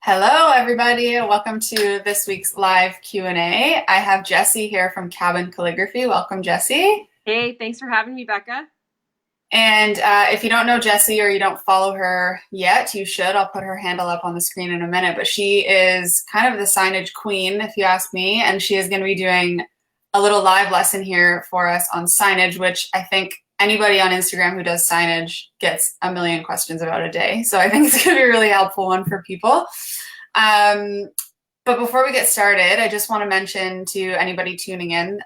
Hello, everybody. Welcome to this week's live Q&A. I have Jesi here from Cabin Calligraphy. Welcome, Jesi. Hey, thanks for having me, Becca. And if you don't know Jesi or you don't follow her yet, you should. I'll put her handle up on the screen in a minute. But she is kind of the signage queen, if you ask me. And she is going to be doing a little live lesson here for us on signage, which I think anybody on Instagram who does signage gets a million questions about a day. So I think it's going to be a really helpful one for people. Um, but before we get started, I just want to mention to anybody tuning in,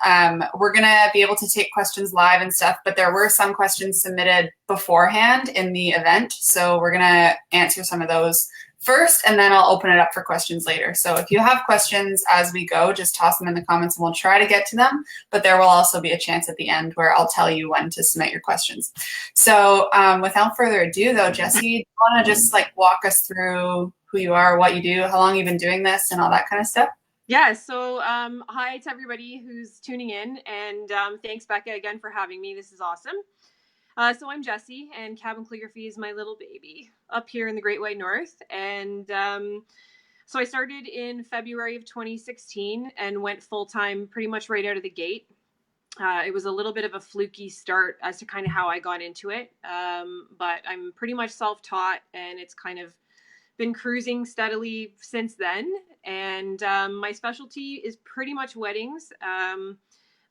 we're going to be able to take questions live and stuff, but there were some questions submitted beforehand in the event. So we're going to answer some of those first, and then I'll open it up for questions later. So if you have questions as we go, just toss them in the comments and we'll try to get to them. But there will also be a chance at the end where I'll tell you when to submit your questions. So without further ado, though, Jesi, do you want to just walk us through who you are, what you do, how long you've been doing this, and all that kind of stuff? Yeah, so hi to everybody who's tuning in, and thanks, Becca, again for having me. This is awesome. So I'm Jesi, and Cabin Calligraphy is my little baby up here in the Great White North. And so I started in February of 2016 and went full-time pretty much right out of the gate. It was a little bit of a fluky start as to kind of how I got into it, but I'm pretty much self-taught, and it's kind of been cruising steadily since then. And my specialty is pretty much weddings,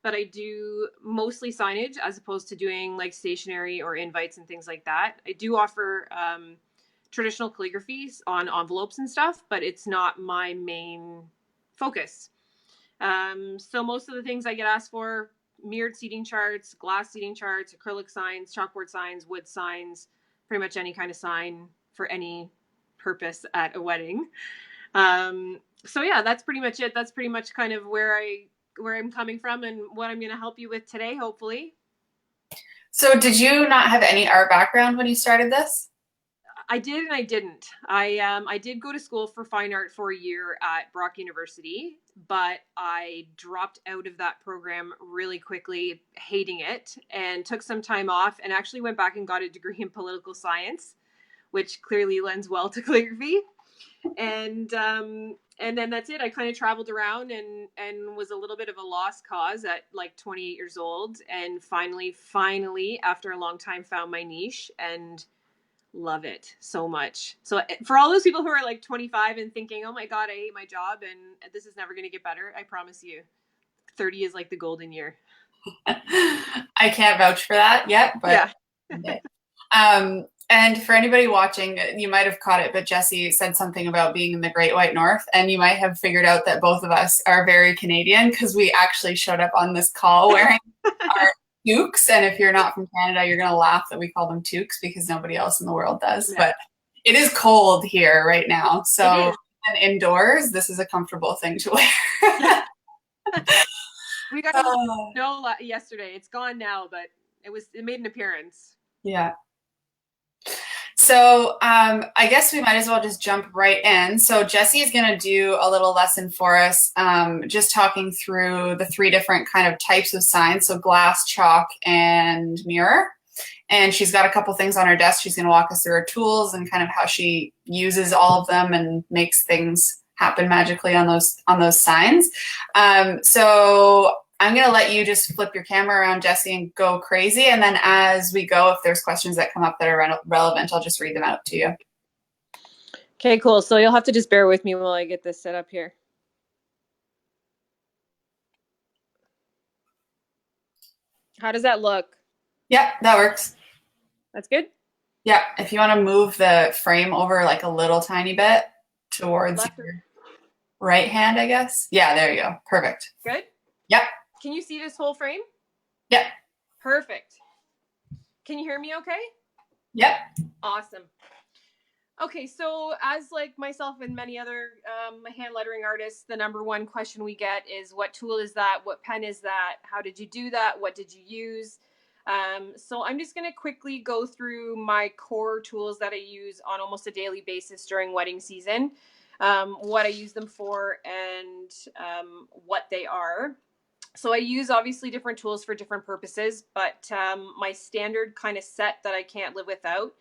but I do mostly signage as opposed to doing like stationery or invites and things like that. I do offer traditional calligraphies on envelopes and stuff, but it's not my main focus. So most of the things I get asked for: mirrored seating charts, glass seating charts, acrylic signs, chalkboard signs, wood signs, pretty much any kind of sign for any purpose at a wedding. So yeah, that's pretty much it. That's pretty much kind of where I'm coming from and what I'm going to help you with today, hopefully. So did you not have any art background when you started this? I did and I didn't. I did go to school for fine art for a year at Brock University, but I dropped out of that program really quickly, hating it, and took some time off and actually went back and got a degree in political science, which clearly lends well to calligraphy. And then that's it. I kind of traveled around and was a little bit of a lost cause at like 28 years old, and finally after a long time found my niche and love it so much. So for all those people who are like 25 and thinking, oh my god, I hate my job and this is never going to get better, I promise you 30 is like the golden year. I can't vouch for that yet, but Yeah. And for anybody watching, you might have caught it, but Jesi said something about being in the Great White North, and you might have figured out that both of us are very Canadian because we actually showed up on this call wearing our toques. And if you're not from Canada, you're going to laugh that we call them toques because nobody else in the world does. Yeah. But it is cold here right now. So and indoors, this is a comfortable thing to wear. We got snow yesterday. It's gone now, but it made an appearance. Yeah. So I guess we might as well just jump right in. So Jesi is going to do a little lesson for us, just talking through the three different kind of types of signs. So glass, chalk, and mirror. And she's got a couple things on her desk. She's going to walk us through her tools and kind of how she uses all of them and makes things happen magically on those signs. So I'm going to let you just flip your camera around, Jesi, and go crazy. And then as we go, if there's questions that come up that are relevant, I'll just read them out to you. Okay, cool. So you'll have to just bear with me while I get this set up here. How does that look? Yep, that works. That's good? Yeah, if you want to move the frame over like a little tiny bit towards your right hand, I guess. Yeah, there you go. Perfect. Good? Yep. Can you see this whole frame? Yep. Perfect. Can you hear me okay? Yep. Awesome. Okay, so as like myself and many other hand lettering artists, the number one question we get is, what tool is that? What pen is that? How did you do that? What did you use? So I'm just going to quickly go through my core tools that I use on almost a daily basis during wedding season, what I use them for, and what they are. So I use obviously different tools for different purposes, but my standard kind of set that I can't live without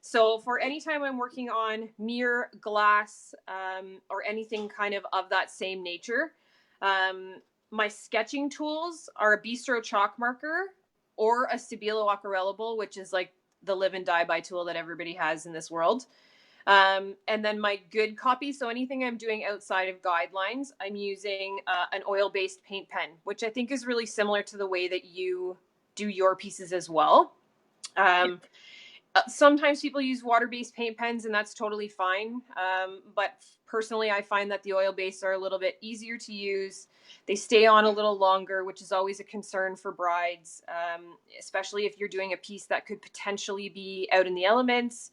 So for any time I'm working on mirror, glass, or anything kind of that same nature, my sketching tools are a Bistro chalk marker or a Stabilo aquarellable, which is like the live and die by tool that everybody has in this world. And then my good copy. So anything I'm doing outside of guidelines, I'm using an oil-based paint pen, which I think is really similar to the way that you do your pieces as well. Sometimes people use water-based paint pens, and that's totally fine. But personally, I find that the oil-based are a little bit easier to use. They stay on a little longer, which is always a concern for brides, especially if you're doing a piece that could potentially be out in the elements,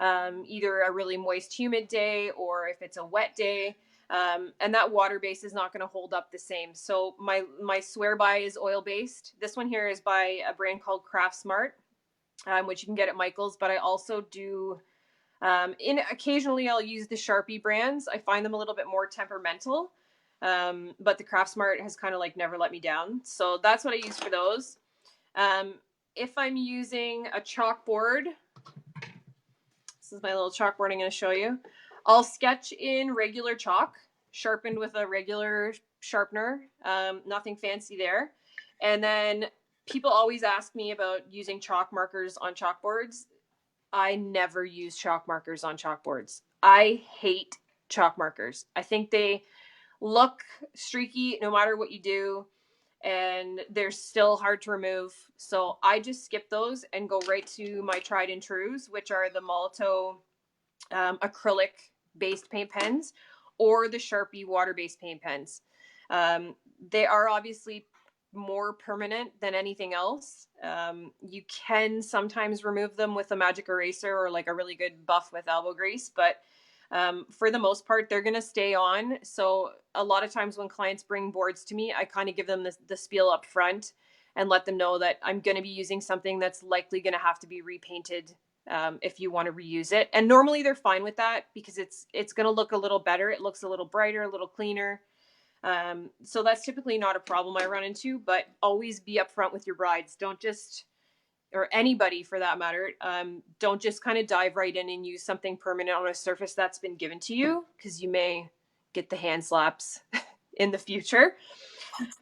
either a really moist, humid day, or if it's a wet day. And that water base is not going to hold up the same. So my swear by is oil based. This one here is by a brand called Craft Smart, which you can get at Michael's. But I also do, occasionally I'll use the Sharpie brands. I find them a little bit more temperamental. But the Craft Smart has kind of like never let me down. So that's what I use for those. If I'm using a chalkboard, this is my little chalkboard I'm going to show you. I'll sketch in regular chalk, sharpened with a regular sharpener. Nothing fancy there. And then people always ask me about using chalk markers on chalkboards. I never use chalk markers on chalkboards. I hate chalk markers. I think they look streaky no matter what you do, and they're still hard to remove. So I just skip those and go right to my tried and trues, which are the Molotow acrylic based paint pens or the Sharpie water based paint pens. They are obviously more permanent than anything else. You can sometimes remove them with a magic eraser or like a really good buff with elbow grease, but for the most part, they're going to stay on. So a lot of times when clients bring boards to me, I kind of give them the spiel up front and let them know that I'm going to be using something that's likely going to have to be repainted if you want to reuse it. And normally they're fine with that because it's going to look a little better. It looks a little brighter, a little cleaner. So that's typically not a problem I run into, but always be upfront with your brides. Don't just, or anybody for that matter, don't just kind of dive right in and use something permanent on a surface that's been given to you, because you may get the hand slaps in the future.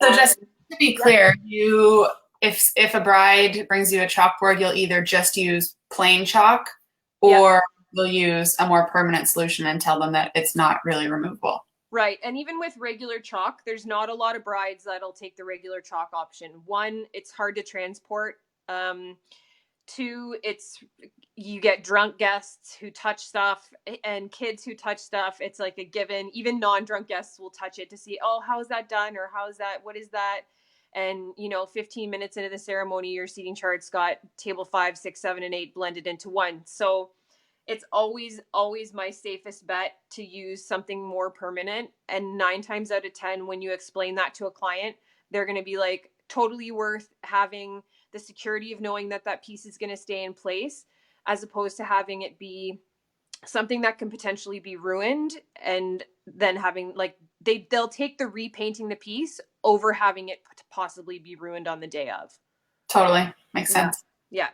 So just to be clear, you if a bride brings you a chalkboard, you'll either just use plain chalk or you'll use a more permanent solution and tell them that it's not really removable. Right. And even with regular chalk, there's not a lot of brides that'll take the regular chalk option. One, it's hard to transport. Two, you get drunk guests who touch stuff and kids who touch stuff. It's like a given. Even non-drunk guests will touch it to see, oh, how is that done? Or how is that? What is that? And, 15 minutes into the ceremony, your seating chart's got table 5, 6, 7, and 8 blended into one. So it's always my safest bet to use something more permanent. And 9 times out of 10, when you explain that to a client, they're going to be like, totally worth having the security of knowing that that piece is going to stay in place, as opposed to having it be something that can potentially be ruined, and then having like they'll take the repainting the piece over having it possibly be ruined on the day of. Totally makes sense. Yeah.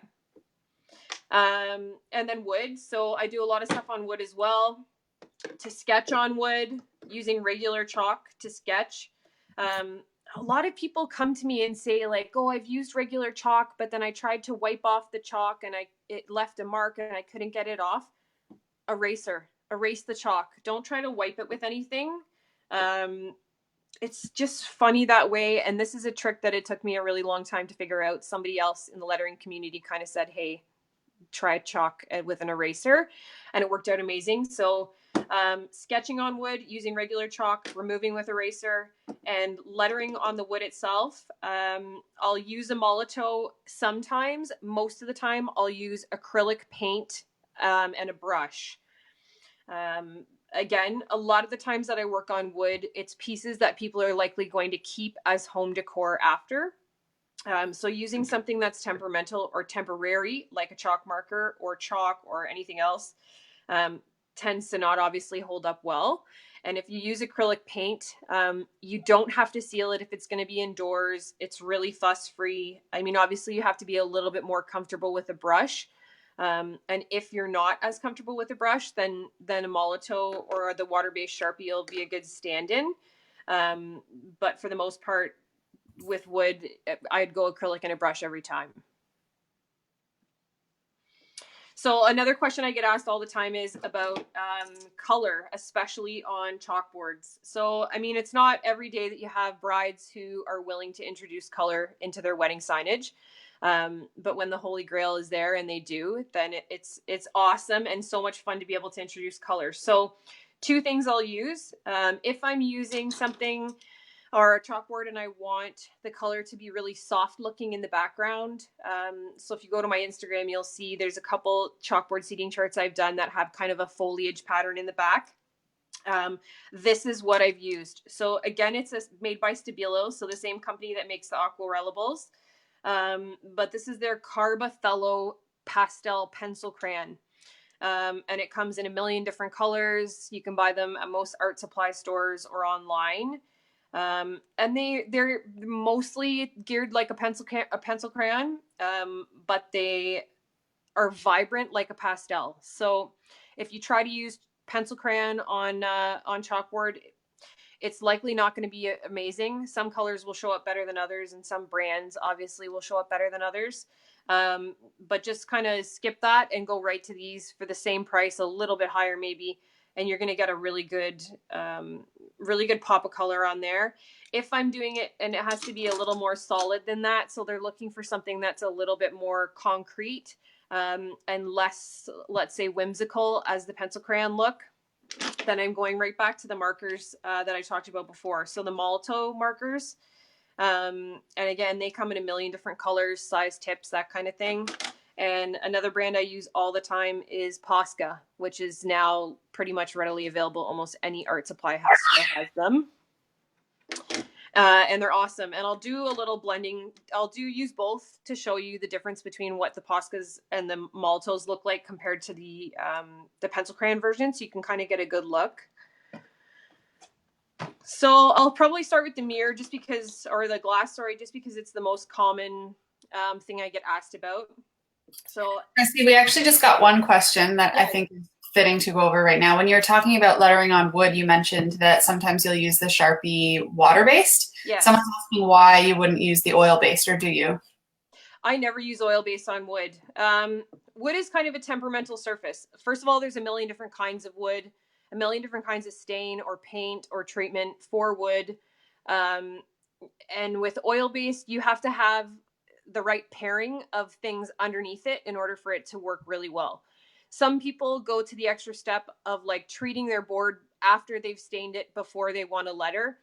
And then wood. So I do a lot of stuff on wood as well. To sketch on wood using regular chalk to sketch. A lot of people come to me and say like, oh, I've used regular chalk, but then I tried to wipe off the chalk and it left a mark and I couldn't get it off. Erase the chalk. Don't try to wipe it with anything. It's just funny that way. And this is a trick that it took me a really long time to figure out. Somebody else in the lettering community kind of said, hey, try chalk with an eraser, and it worked out amazing. So sketching on wood using regular chalk, removing with eraser, and lettering on the wood itself. I'll use a Molotow sometimes. Most of the time I'll use acrylic paint and a brush. Again, a lot of the times that I work on wood, it's pieces that people are likely going to keep as home decor after. So using something that's temperamental or temporary, like a chalk marker or chalk or anything else, tends to not obviously hold up well. And if you use acrylic paint, you don't have to seal it if it's going to be indoors. It's really fuss free. I mean, obviously you have to be a little bit more comfortable with a brush, And if you're not as comfortable with a brush, then a Molotow or the water-based Sharpie will be a good stand-in. But for the most part, with wood, I'd go acrylic and a brush every time. So another question I get asked all the time is about color, especially on chalkboards. So, I mean, it's not every day that you have brides who are willing to introduce color into their wedding signage. But when the Holy Grail is there and they do, then it's awesome and so much fun to be able to introduce color. So two things I'll use. If I'm using something or a chalkboard and I want the color to be really soft looking in the background. So if you go to my Instagram, you'll see there's a couple chalkboard seating charts I've done that have kind of a foliage pattern in the back. This is what I've used. So again, it's made by Stabilo, so the same company that makes the Aquarelables. But this is their Carbothello pastel pencil crayon. And it comes in a million different colors. You can buy them at most art supply stores or online. And they're mostly geared like a pencil crayon, but they are vibrant like a pastel. So if you try to use pencil crayon on chalkboard, it's likely not going to be amazing. Some colors will show up better than others, and some brands obviously will show up better than others. But just kind of skip that and go right to these for the same price, a little bit higher maybe, and you're going to get a really good pop of color on there. If I'm doing it, and it has to be a little more solid than that, so they're looking for something that's a little bit more concrete and less, let's say, whimsical as the pencil crayon look, then I'm going right back to the markers that I talked about before. So the Molotow markers, and again, they come in a million different colors, size, tips, that kind of thing. And another brand I use all the time is Posca, which is now pretty much readily available. Almost any art supply store has them. And they're awesome. And I'll do a little blending. I'll use both to show you the difference between what the Poscas and the Molotows look like compared to the pencil crayon version, so you can kind of get a good look. So I'll probably start with the mirror just because, or the glass, sorry, just because it's the most common thing I get asked about. So Christy, we actually just got one question that I think is fitting to go over right now. When you're talking about lettering on wood, you mentioned that sometimes you'll use the Sharpie water-based. yeah, Someone's asking why you wouldn't use the oil-based, or do you? I never use oil-based on wood. Wood is kind of a temperamental surface. First of all, there's a million different kinds of wood, a million different kinds of stain or paint or treatment for wood. And with oil-based, you have to have the right pairing of things underneath it in order for it to work really well. Some people go to the extra step of like treating their board after they've stained it before they want to letter.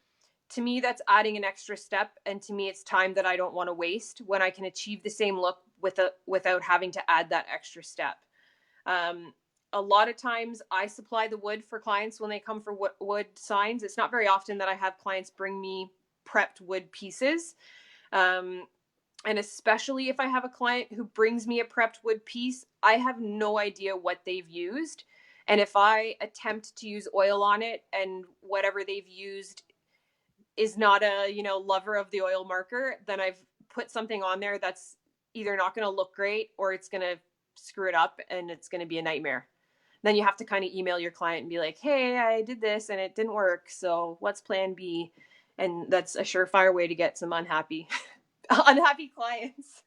To me, that's adding an extra step, and to me, it's time that I don't want to waste when I can achieve the same look without having to add that extra step. A lot of times I supply the wood for clients when they come for wood signs. It's not very often that I have clients bring me prepped wood pieces. And especially if I have a client who brings me a prepped wood piece, I have no idea what they've used. And if I attempt to use oil on it and whatever they've used is not a, lover of the oil marker, then I've put something on there that's either not going to look great or it's going to screw it up and it's going to be a nightmare. Then you have to kind of email your client and be like, hey, I did this and it didn't work. So what's plan B? And that's a surefire way to get some unhappy clients.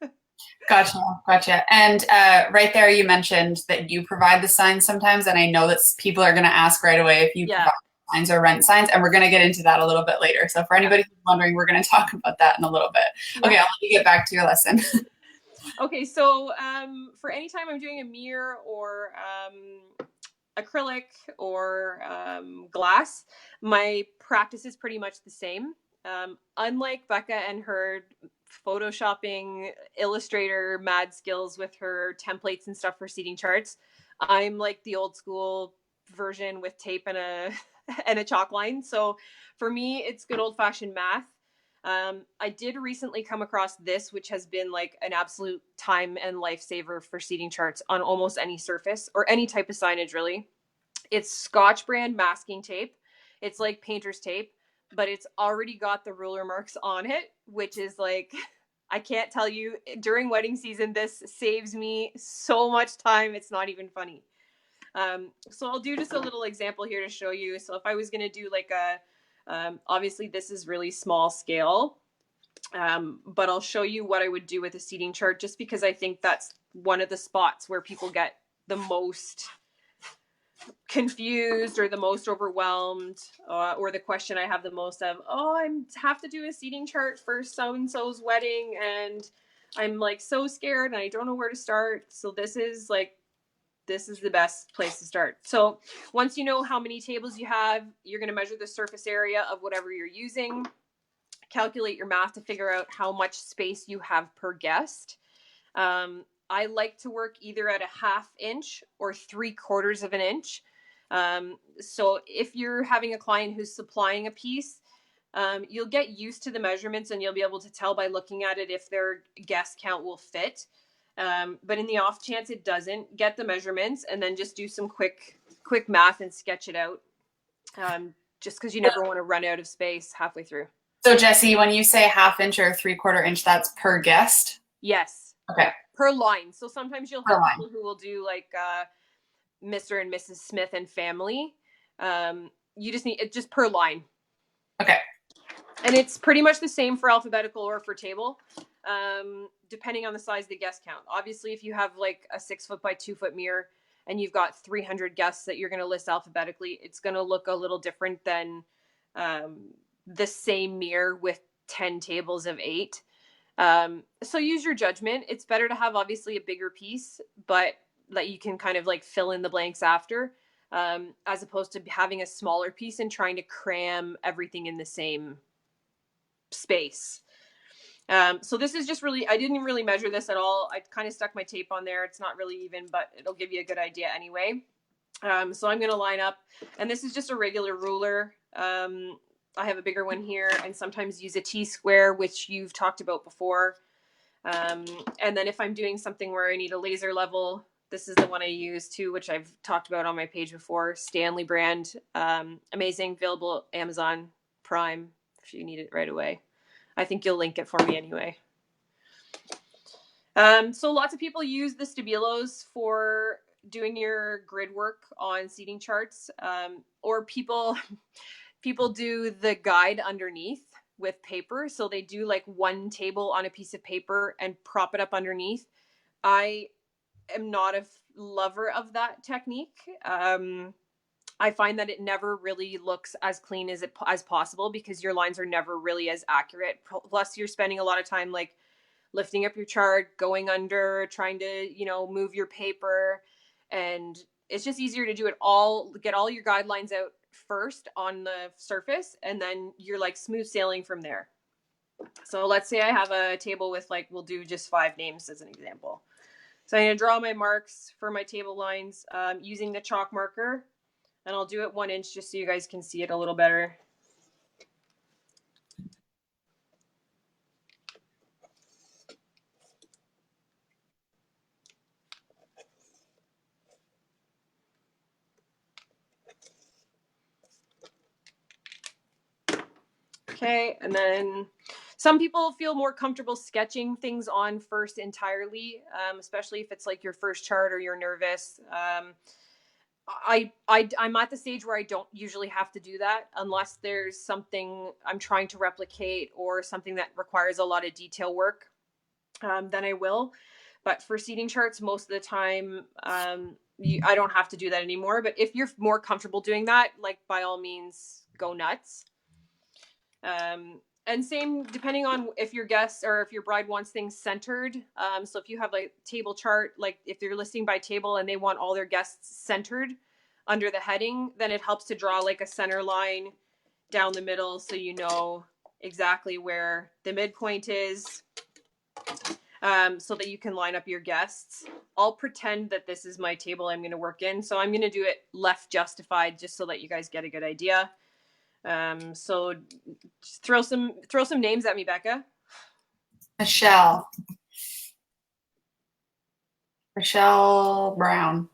Gotcha. And right there, you mentioned that you provide the signs sometimes, and I know that people are going to ask right away if you provide signs or rent signs, and we're going to get into that a little bit later. So for anybody who's wondering, we're going to talk about that in a little bit. Okay, I'll let you get back to your lesson. Okay, so for any time I'm doing a mirror or acrylic or glass, my practice is pretty much the same. Unlike Becca and her photoshopping Illustrator mad skills with her templates and stuff for seating charts, I'm like the old school version with tape and a chalk line. So for me, it's good old fashioned math. I did recently come across this, which has been like an absolute time and lifesaver for seating charts on almost any surface or any type of signage, really. It's Scotch brand masking tape. It's like painter's tape, but it's already got the ruler marks on it, which is like I can't tell you, during wedding season, this saves me so much time. It's not even funny. So I'll do just a little example here to show you. So if I was going to do like obviously this is really small scale, but I'll show you what I would do with a seating chart, just because I think that's one of the spots where people get the most confused or the most overwhelmed, or the question I have the most of, oh, I have to do a seating chart for so-and-so's wedding and I'm like so scared and I don't know where to start. So this is the best place to start. So once you know how many tables you have, you're going to measure the surface area of whatever you're using, calculate your math to figure out how much space you have per guest. I like to work either at a 1/2 inch or 3/4 of an inch. So if you're having a client who's supplying a piece, you'll get used to the measurements and you'll be able to tell by looking at it if their guest count will fit. But in the off chance it doesn't, get the measurements and then just do some quick math and sketch it out. Just because you never want to run out of space halfway through. So Jesi, when you say 1/2 inch or 3/4 inch, that's per guest? Yes. Okay. Per line. So sometimes you'll have people who will do like Mr. and Mrs. Smith and family. You just need it just per line. Okay. And it's pretty much the same for alphabetical or for table, depending on the size of the guest count. Obviously, if you have like a 6 foot by 2 foot mirror and you've got 300 guests that you're going to list alphabetically, it's going to look a little different than the same mirror with 10 tables of 8. So use your judgment. It's better to have obviously a bigger piece, but that you can kind of like fill in the blanks after, as opposed to having a smaller piece and trying to cram everything in the same space. So this is just really, I didn't really measure this at all. I kind of stuck my tape on there. It's not really even, but it'll give you a good idea anyway. So I'm going to line up, and this is just a regular ruler. I have a bigger one here, and sometimes use a T-square, which you've talked about before. And then if I'm doing something where I need a laser level, this is the one I use too, which I've talked about on my page before. Stanley brand, amazing, available Amazon Prime if you need it right away. I think you'll link it for me anyway. So lots of people use the Stabilos for doing your grid work on seating charts, or people do the guide underneath with paper. So they do like one table on a piece of paper and prop it up underneath. I am not a lover of that technique. I find that it never really looks as clean as possible because your lines are never really as accurate. Plus you're spending a lot of time like lifting up your chart, going under, trying to, move your paper. And it's just easier to do it all, get all your guidelines out first on the surface, and then you're like smooth sailing from there. So let's say I have a table with we'll do just 5 names as an example. So I'm going to draw my marks for my table lines using the chalk marker, and I'll do it 1 inch just so you guys can see it a little better. Okay, and then some people feel more comfortable sketching things on first entirely, especially if it's like your first chart or you're nervous. I'm at the stage where I don't usually have to do that unless there's something I'm trying to replicate or something that requires a lot of detail work. Then I will. But for seating charts, most of the time, I don't have to do that anymore. But if you're more comfortable doing that, by all means, go nuts. And same depending on if your guest or if your bride wants things centered. So if you have table chart, if they're listing by table and they want all their guests centered under the heading, then it helps to draw a center line down the middle so you know exactly where the midpoint is, so that you can line up your guests. I'll pretend that this is my table I'm going to work in. So I'm going to do it left justified just so that you guys get a good idea. So just throw some names at me, Becca. Michelle Brown.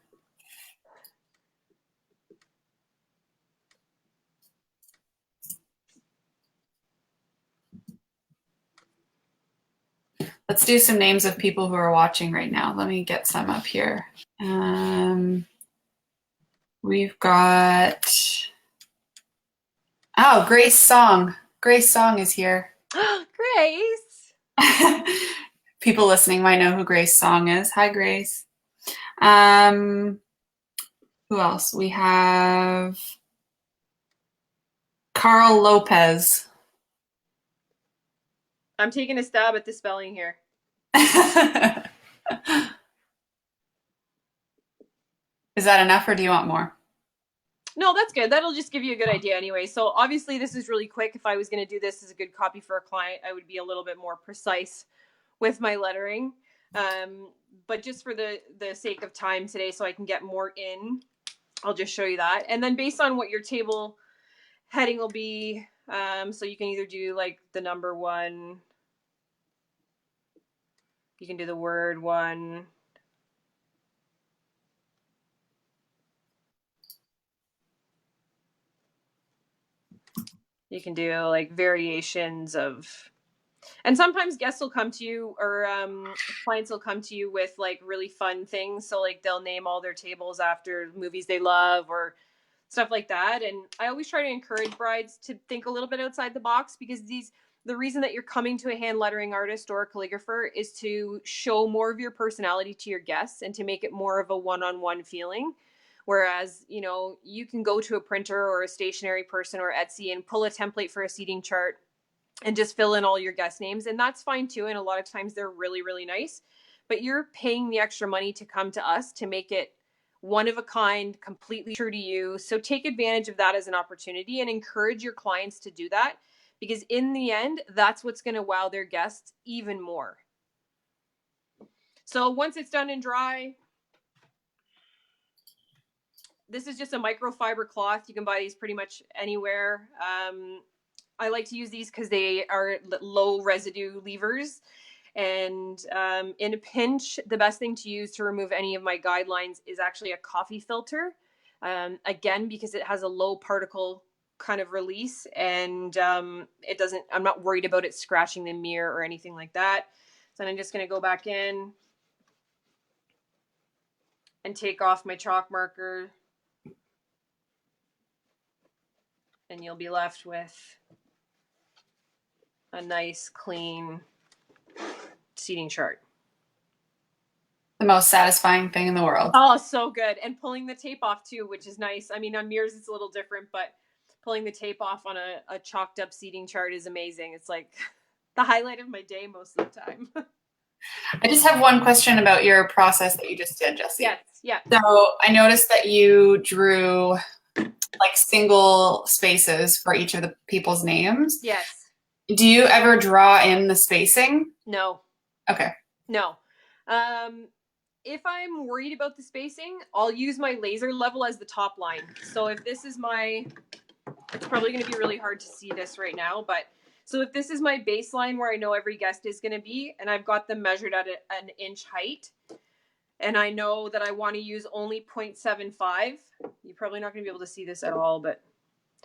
Let's do some names of people who are watching right now. Let me get some up here. We've got, oh, Grace Song. Grace Song is here. Grace. People listening might know who Grace Song is. Hi, Grace. Who else? We have Carl Lopez. I'm taking a stab at the spelling here. Is that enough or do you want more? No, that's good. That'll just give you a good idea anyway. So obviously this is really quick. If I was going to do this as a good copy for a client, I would be a little bit more precise with my lettering. But just for the sake of time today, so I can get more in, I'll just show you that. And then based on what your table heading will be, so you can either do like the number 1, you can do the word 1, you can do like variations of, and sometimes guests will come to you, or clients will come to you with like really fun things. So like they'll name all their tables after movies they love or stuff like that. And I always try to encourage brides to think a little bit outside the box, because the reason that you're coming to a hand lettering artist or a calligrapher is to show more of your personality to your guests and to make it more of a one-on-one feeling. Whereas, you can go to a printer or a stationery person or Etsy and pull a template for a seating chart and just fill in all your guest names. And that's fine too. And a lot of times they're really, really nice, but you're paying the extra money to come to us to make it one of a kind, completely true to you. So take advantage of that as an opportunity and encourage your clients to do that, because in the end, that's what's going to wow their guests even more. So once it's done and dry, this is just a microfiber cloth. You can buy these pretty much anywhere. I like to use these because they are low residue leavers. And in a pinch, the best thing to use to remove any of my guidelines is actually a coffee filter. Again, because it has a low particle kind of release, and I'm not worried about it scratching the mirror or anything like that. So I'm just going to go back in and take off my chalk marker, and you'll be left with a nice, clean seating chart. The most satisfying thing in the world. Oh, so good. And pulling the tape off too, which is nice. I mean, on mirrors, it's a little different, but pulling the tape off on a chalked up seating chart is amazing. It's like the highlight of my day most of the time. I just have one question about your process that you just did, Jesi. Yes, yeah. So I noticed that you drew like single spaces for each of the people's names. Yes. Do you ever draw in the spacing? No. Okay. No. If I'm worried about the spacing, I'll use my laser level as the top line. So if this is it's probably going to be really hard to see this right now, but so if this is my baseline where I know every guest is going to be, and I've got them measured at an inch height, and I know that I want to use only 0.75, you're probably not going to be able to see this at all, but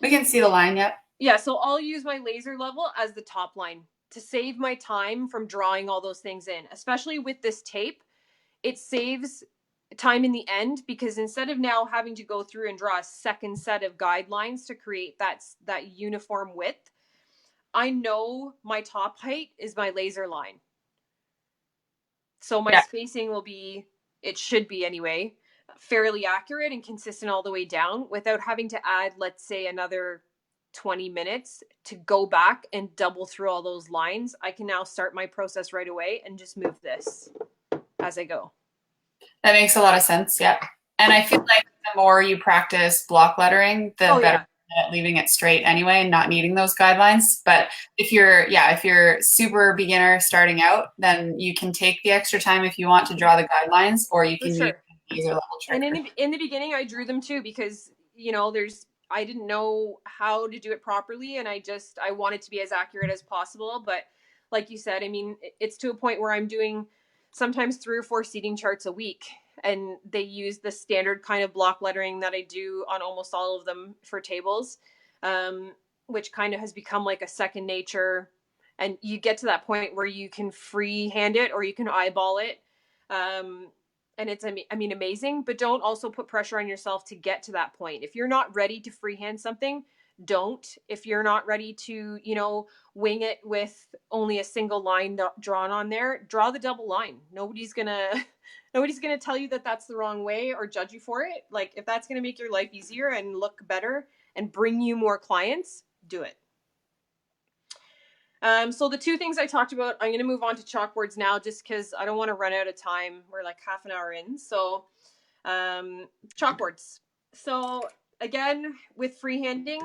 we can see the line yet. Yeah, so I'll use my laser level as the top line to save my time from drawing all those things in. Especially with this tape, it saves time in the end, because instead of now having to go through and draw a second set of guidelines to create that uniform width, I know my top height is my laser line. So my spacing will be, it should be anyway, fairly accurate and consistent all the way down without having to add, let's say, another 20 minutes to go back and double through all those lines. I can now start my process right away and just move this as I go. That makes a lot of sense. Yeah. And I feel like the more you practice block lettering, the better at leaving it straight anyway, and not needing those guidelines. But if you're super beginner starting out, then you can take the extra time if you want to draw the guidelines, or you can use the laser level trigger. And in the beginning, I drew them too, because I didn't know how to do it properly, and I wanted to be as accurate as possible. But like you said, I mean, it's to a point where I'm doing sometimes 3 or 4 seating charts a week, and they use the standard kind of block lettering that I do on almost all of them for tables, which kind of has become like a second nature. and you get to that point where you can freehand it or you can eyeball it. And it's, I mean, amazing, but don't also put pressure on yourself to get to that point. If you're not ready to freehand something, don't. If you're not ready to, you know, wing it with only a single line drawn on there, draw the double line. Nobody's gonna tell you that that's the wrong way or judge you for it. Like, if that's gonna make your life easier and look better and bring you more clients, do it. So the two things I talked about, I'm going to move on to chalkboards now just because I don't want to run out of time. We're like half an hour in. So chalkboards. So again, with freehanding,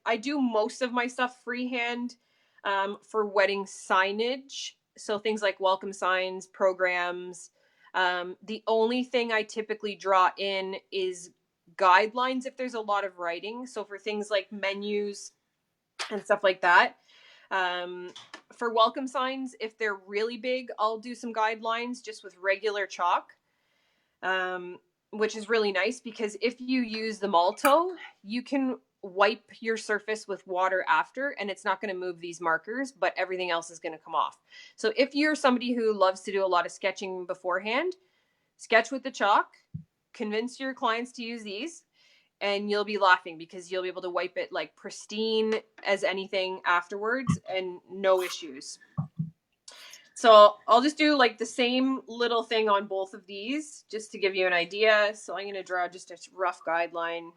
I do most of my stuff freehand for wedding signage. So things like welcome signs, programs. The only thing I typically draw in is guidelines if there's a lot of writing. So for things like menus and stuff like that. For welcome signs, if they're really big, I'll do some guidelines just with regular chalk, which is really nice because if you use the Malto, you can wipe your surface with water after and it's not going to move these markers, but everything else is going to come off. So if you're somebody who loves to do a lot of sketching beforehand, sketch with the chalk, convince your clients to use these, and you'll be laughing because you'll be able to wipe it like pristine as anything afterwards and no issues. So I'll just do like the same little thing on both of these just to give you an idea. So I'm going to draw just a rough guideline.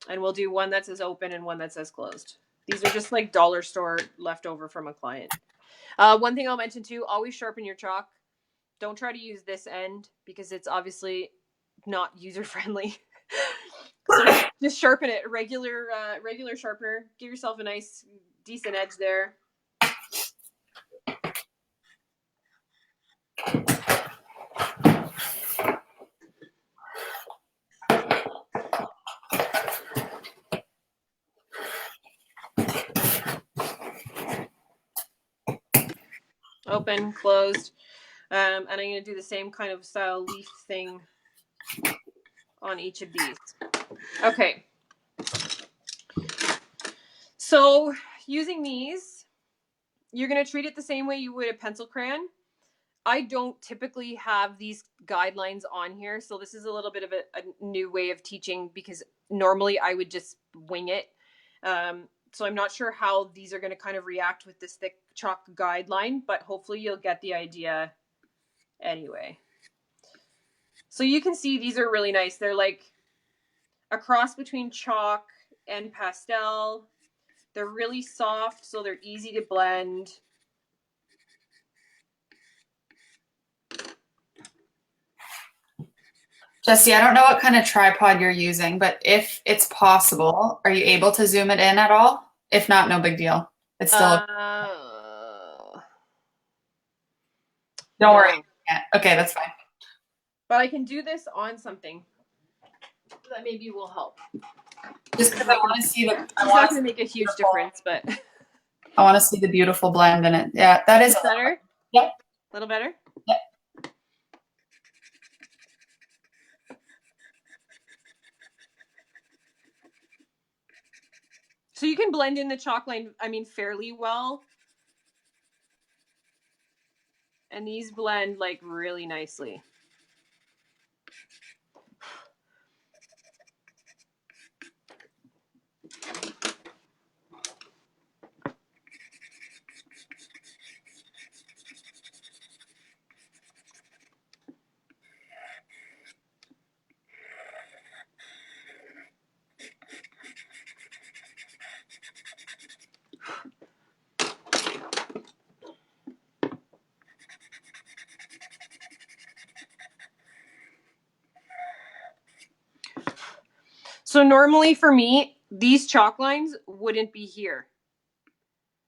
And we'll do one that says open and one that says closed. These are just like dollar store leftover from a client. One thing I'll mention too, always sharpen your chalk. Don't try to use this end because it's obviously not user friendly. So just sharpen it. Regular sharpener. Give yourself a nice, decent edge there. Open, closed. And I'm going to do the same kind of style leaf thing on each of these. Okay. So using these, you're going to treat it the same way you would a pencil crayon. I don't typically have these guidelines on here. So this is a little bit of a new way of teaching because normally I would just wing it. So I'm not sure how these are going to kind of react with this thick chalk guideline, but hopefully you'll get the idea anyway. So you can see these are really nice. They're like a cross between chalk and pastel. They're really soft, so they're easy to blend. Jesse, I don't know what kind of tripod you're using, but if it's possible, are you able to zoom it in at all? If not, no big deal. It's still don't worry. Yeah. Okay, that's fine. But I can do this on something that maybe will help. Just because I want to see the. It's not going to make a huge difference, but I want to see the beautiful blend in it. Yeah, that is better. Yep. A little better. Yep. So you can blend in the chalk line, I mean, fairly well. And these blend like really nicely. So normally for me, these chalk lines wouldn't be here.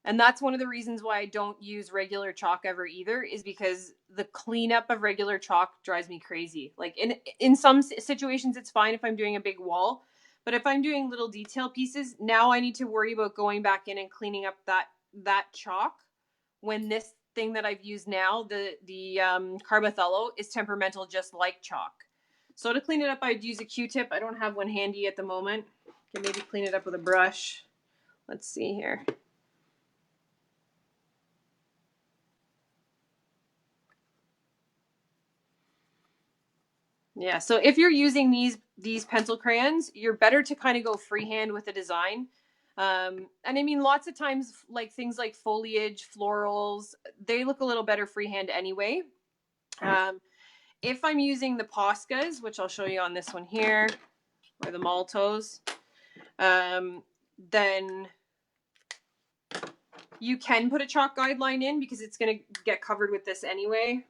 And that's one of the reasons why I don't use regular chalk ever either, is because the cleanup of regular chalk drives me crazy. Like in some situations, it's fine if I'm doing a big wall, but if I'm doing little detail pieces, now I need to worry about going back in and cleaning up that chalk when this thing that I've used now, the Carbothello, is temperamental just like chalk. So to clean it up, I'd use a Q-tip. I don't have one handy at the moment. Can maybe clean it up with a brush. Let's see here. Yeah, so if you're using these pencil crayons, you're better to kind of go freehand with the design. And I mean, lots of times, like things like foliage, florals, they look a little better freehand anyway. If I'm using the Poscas, which I'll show you on this one here, or the Maltos, then you can put a chalk guideline in because it's going to get covered with this anyway.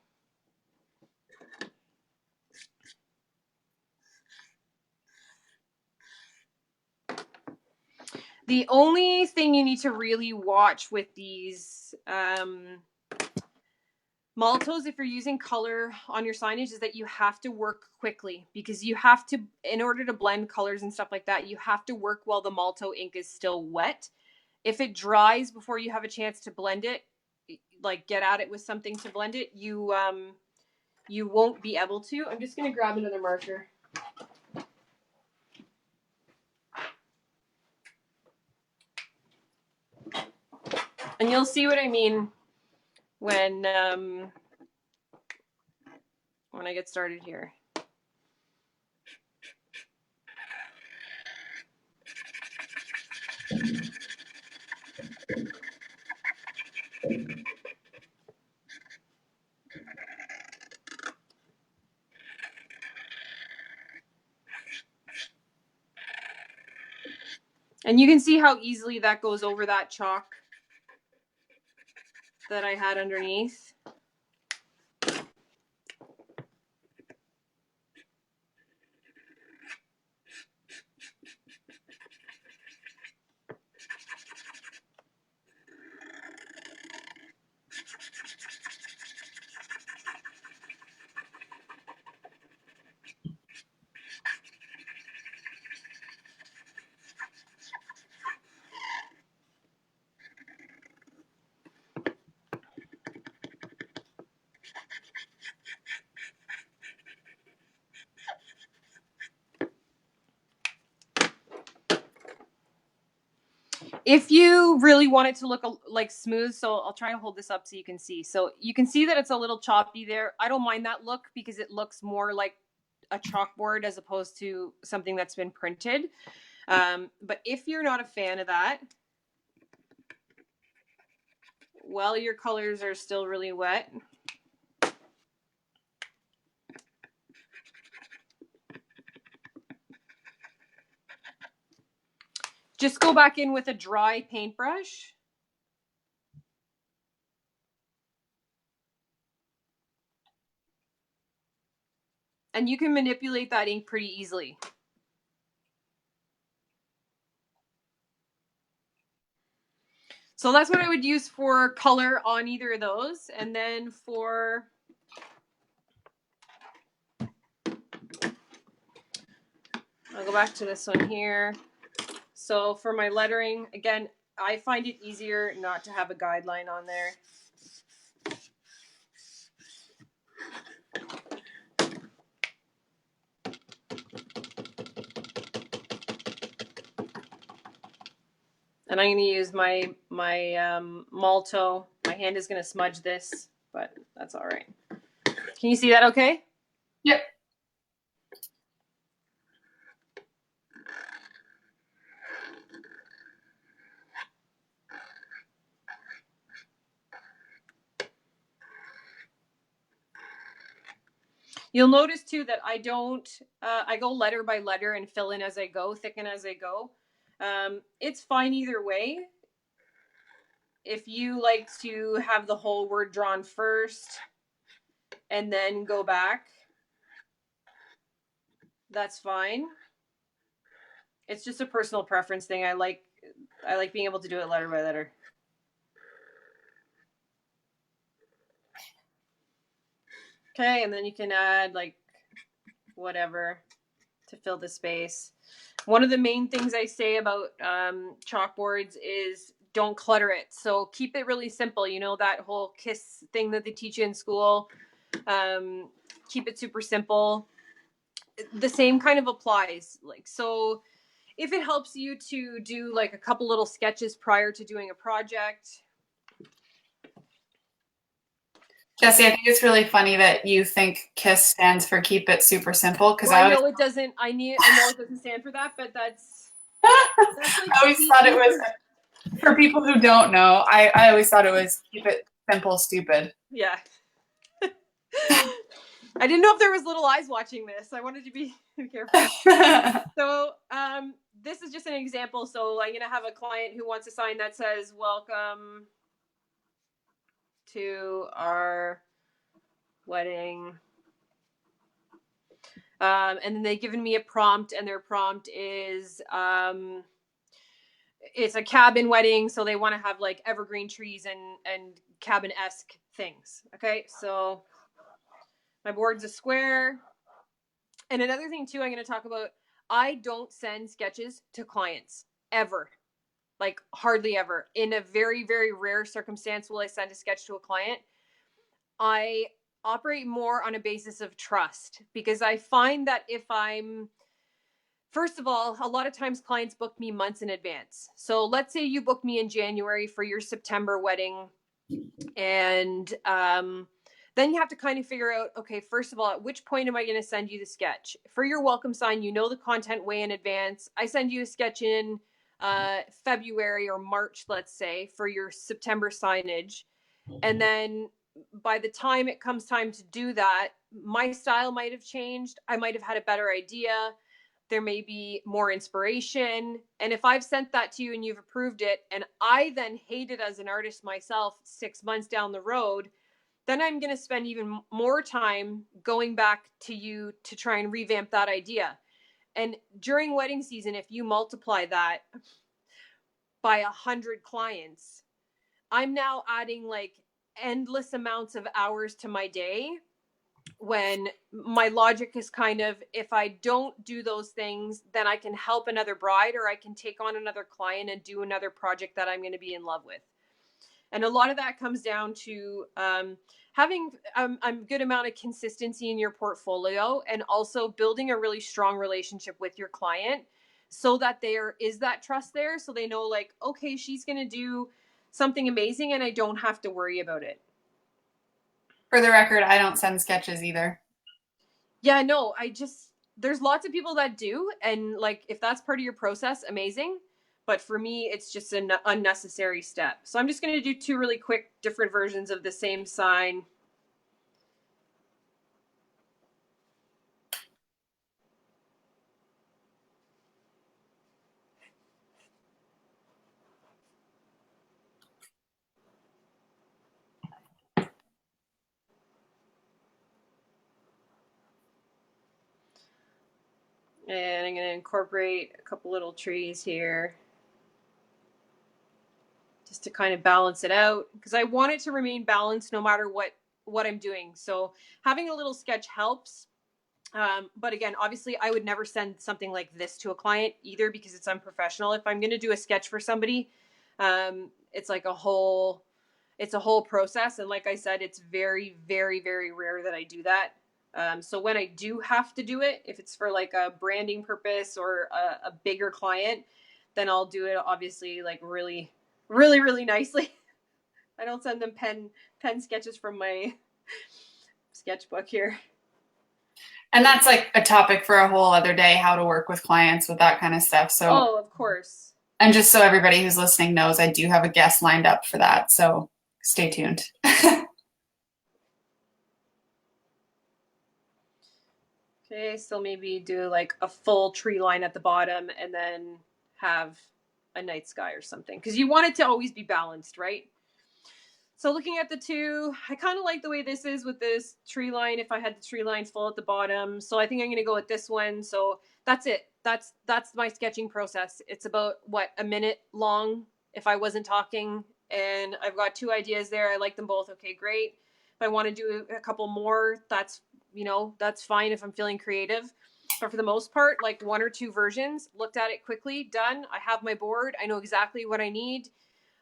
The only thing you need to really watch with these Maltos, if you're using color on your signage, is that you have to work quickly because you have to, in order to blend colors and stuff like that, you have to work while the Malto ink is still wet. If it dries before you have a chance to blend it, like get at it with something to blend it, you won't be able to. I'm just going to grab another marker. And you'll see what I mean when I get started here. And you can see how easily that goes over that chalk that I had underneath. If you really want it to look like smooth, so I'll try to hold this up so you can see. So you can see that it's a little choppy there. I don't mind that look because it looks more like a chalkboard as opposed to something that's been printed. But if you're not a fan of that, while your colors are still really wet, just go back in with a dry paintbrush. And you can manipulate that ink pretty easily. So that's what I would use for color on either of those. And then for I'll go back to this one here. So for my lettering, again, I find it easier not to have a guideline on there. And I'm going to use my Malto. My hand is going to smudge this, but that's all right. Can you see that okay? Yep. You'll notice too that I don't, I go letter by letter and fill in as I go, thicken as I go. It's fine either way. If you like to have the whole word drawn first and then go back, that's fine. It's just a personal preference thing. I like being able to do it letter by letter. Okay, and then you can add like whatever to fill the space. One of the main things I say about chalkboards is don't clutter it. So keep it really simple. You know, that whole KISS thing that they teach you in school. Keep it super simple. The same kind of applies. Like, so if it helps you to do like a couple little sketches prior to doing a project, Jesse, I think it's really funny that you think KISS stands for Keep It Super Simple because Well, I know it doesn't. I know it doesn't stand for that, but that's like I the always thought it key. was, for people who don't know, I always thought it was Keep It Simple Stupid. Yeah. I didn't know if there was little eyes watching this. I wanted to be careful. So this is just an example. So I'm going to have a client who wants a sign that says, "Welcome to our wedding." And then they've given me a prompt, and their prompt is it's a cabin wedding, so they want to have like evergreen trees and cabin-esque things. Okay, so my board's a square. And another thing too, I'm going to talk about, I don't send sketches to clients ever. Like hardly ever. In a very, very rare circumstance will I send a sketch to a client. I operate more on a basis of trust, because I find that if I'm, first of all, a lot of times clients book me months in advance. So let's say you book me in January for your September wedding, and then you have to kind of figure out, okay, first of all, at which point am I going to send you the sketch? For your welcome sign, you know the content way in advance. I send you a sketch in February or March, let's say, for your September signage. And then by the time it comes time to do that, my style might have changed. I might have had a better idea. There may be more inspiration. And if I've sent that to you and you've approved it, and I then hate it as an artist myself 6 months down the road, then I'm going to spend even more time going back to you to try and revamp that idea. And during wedding season, if you multiply that by 100 clients, I'm now adding like endless amounts of hours to my day, when my logic is kind of, if I don't do those things, then I can help another bride, or I can take on another client and do another project that I'm going to be in love with. And a lot of that comes down to having a good amount of consistency in your portfolio, and also building a really strong relationship with your client, so that there is that trust there, so they know like, okay, she's going to do something amazing and I don't have to worry about it. For the record, I don't send sketches either. Yeah, no, there's lots of people that do. And like, if that's part of your process, amazing. But for me, it's just an unnecessary step. So I'm just going to do two really quick different versions of the same sign. And I'm going to incorporate a couple little trees here, just to kind of balance it out, because I want it to remain balanced no matter what I'm doing. So having a little sketch helps. But again, obviously I would never send something like this to a client either, because it's unprofessional. If I'm going to do a sketch for somebody, it's like it's a whole process. And like I said, it's very, very, very rare that I do that. So when I do have to do it, if it's for like a branding purpose or a bigger client, then I'll do it obviously like really, really, really nicely. I don't send them pen sketches from my sketchbook here. And that's like a topic for a whole other day, how to work with clients with that kind of stuff. So, Oh, of course. and just so everybody who's listening knows, I do have a guest lined up for that. So stay tuned. Okay, so maybe do like a full tree line at the bottom, and then have a night sky or something, because you want it to always be balanced, right? So looking at the two, I kind of like the way this is with this tree line, if I had the tree lines full at the bottom. So I think I'm going to go with this one. So that's it. That's my sketching process. It's about, what, a minute long if I wasn't talking. And I've got two ideas there. I like them both. Okay, great. If I want to do a couple more, that's fine if I'm feeling creative. But for the most part, like one or two versions, looked at it quickly, done. I have my board. I know exactly what I need.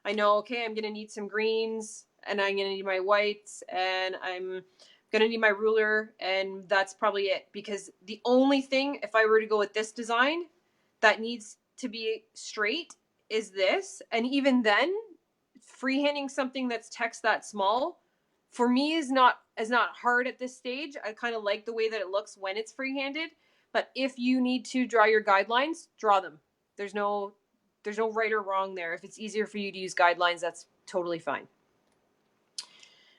I know, okay, I'm going to need some greens, and I'm going to need my whites, and I'm going to need my ruler, and that's probably it. Because the only thing, if I were to go with this design, that needs to be straight is this. And even then, freehanding something that's text that small for me is not hard at this stage. I kind of like the way that it looks when it's free-handed, but if you need to draw your guidelines, draw them. There's no right or wrong there. If it's easier for you to use guidelines, that's totally fine.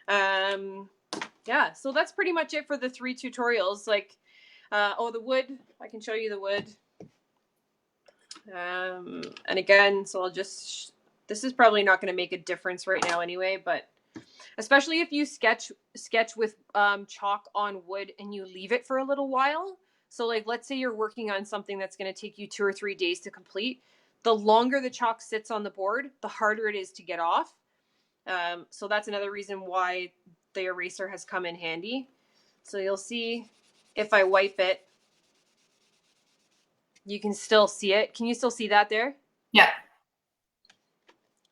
Yeah, so that's pretty much it for the 3 tutorials. Like, the wood, I can show you the wood. And again, so I'll just, this is probably not going to make a difference right now anyway, but especially if you sketch with chalk on wood and you leave it for a little while. So like, let's say you're working on something that's going to take you 2 or 3 days to complete. The longer the chalk sits on the board, the harder it is to get off. So that's another reason why the eraser has come in handy. So you'll see if I wipe it, you can still see it. Can you still see that there? Yeah.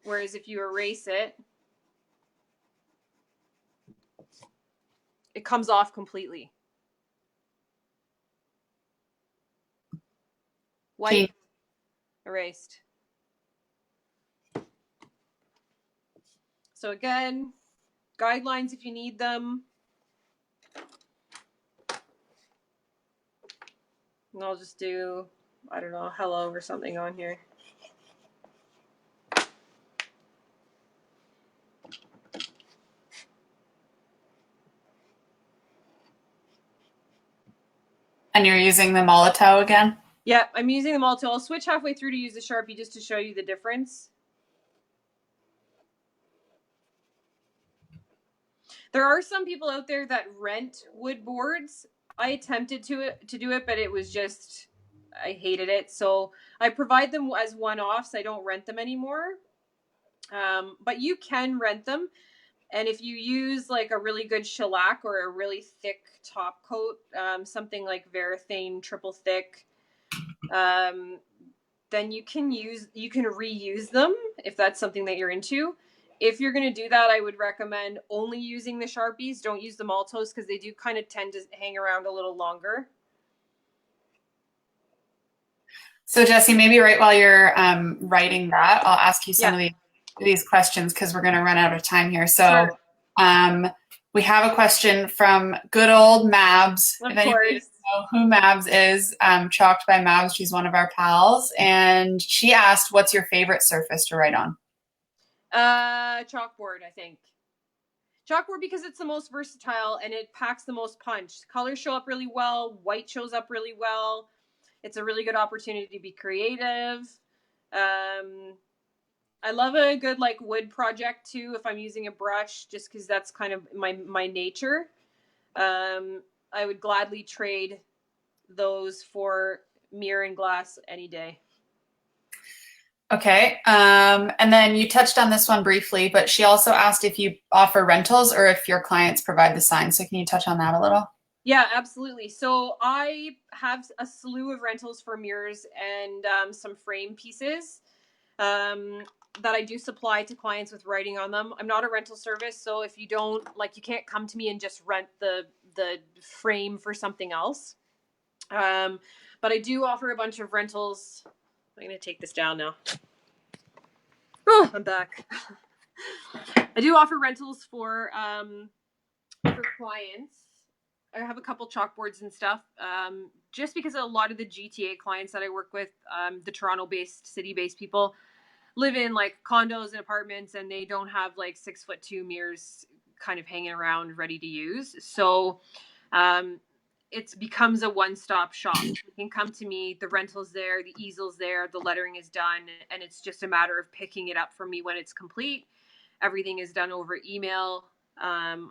Whereas if you erase it, it comes off completely. Wipe, erased. So again, guidelines if you need them. And I'll just do, I don't know, hello or something on here. And you're using the Molotow again? Yeah, I'm using the Molotow. I'll switch halfway through to use the Sharpie just to show you the difference. There are some people out there that rent wood boards. I attempted to do it, but it was just, I hated it. So I provide them as one-offs. I don't rent them anymore. But you can rent them. And if you use like a really good shellac or a really thick top coat, something like Varathane triple thick, then you can reuse them if that's something that you're into. If you're going to do that, I would recommend only using the Sharpies. Don't use the Maltos because they do kind of tend to hang around a little longer. So Jesi, maybe right while you're writing that, I'll ask you some of these questions because we're going to run out of time here. So we have a question from good old Mabs. Of if anybody course. Know who Mabs is, Chalked by Mabs. She's one of our pals. And she asked, what's your favorite surface to write on? Chalkboard, I think. Chalkboard because it's the most versatile and it packs the most punch. Colors show up really well. White shows up really well. It's a really good opportunity to be creative. I love a good like wood project too if I'm using a brush, just because that's kind of my nature. I would gladly trade those for mirror and glass any day. Okay. And then you touched on this one briefly, but she also asked if you offer rentals or if your clients provide the sign. So can you touch on that a little? Yeah, absolutely. So I have a slew of rentals for mirrors and some frame pieces that I do supply to clients with writing on them. I'm not a rental service, so if you don't, like, you can't come to me and just rent the frame for something else. But I do offer a bunch of rentals. I'm going to take this down now. Oh, I'm back. I do offer rentals for clients. I have a couple chalkboards and stuff. Just because a lot of the GTA clients that I work with, the Toronto-based, city-based people, live in like condos and apartments, and they don't have like 6'2" mirrors kind of hanging around ready to use. So it becomes a one-stop shop. You can come to me, the rental's there, the easel's there, the lettering is done, and it's just a matter of picking it up from me when it's complete. Everything is done over email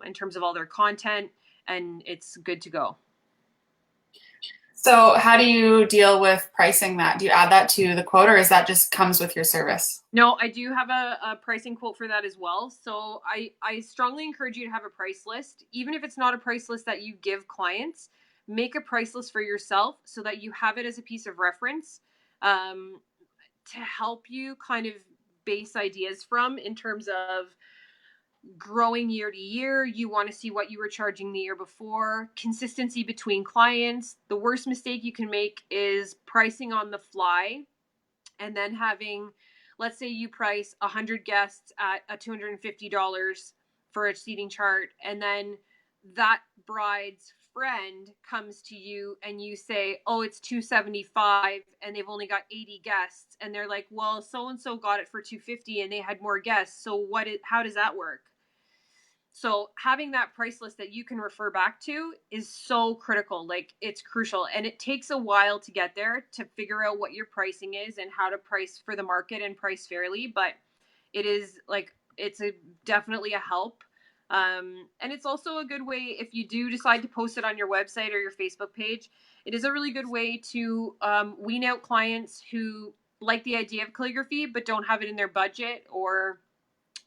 in terms of all their content, and it's good to go. So how do you deal with pricing that? Do you add that to the quote, or is that just comes with your service? No, I do have a pricing quote for that as well. So I strongly encourage you to have a price list. Even if it's not a price list that you give clients, make a price list for yourself so that you have it as a piece of reference to help you kind of base ideas from in terms of growing year to year. You want to see what you were charging the year before, consistency between clients. The worst mistake you can make is pricing on the fly and then having, let's say you price 100 guests at $250 for a seating chart, and then that bride's friend comes to you and you say, oh, it's 275 and they've only got 80 guests, and they're like, well, so and so got it for 250 and they had more guests, so how does that work? So having that price list that you can refer back to is so critical. Like, it's crucial, and it takes a while to get there, to figure out what your pricing is and how to price for the market and price fairly. But it is like, it's definitely a help. And it's also a good way, if you do decide to post it on your website or your Facebook page, it is a really good way to wean out clients who like the idea of calligraphy but don't have it in their budget, or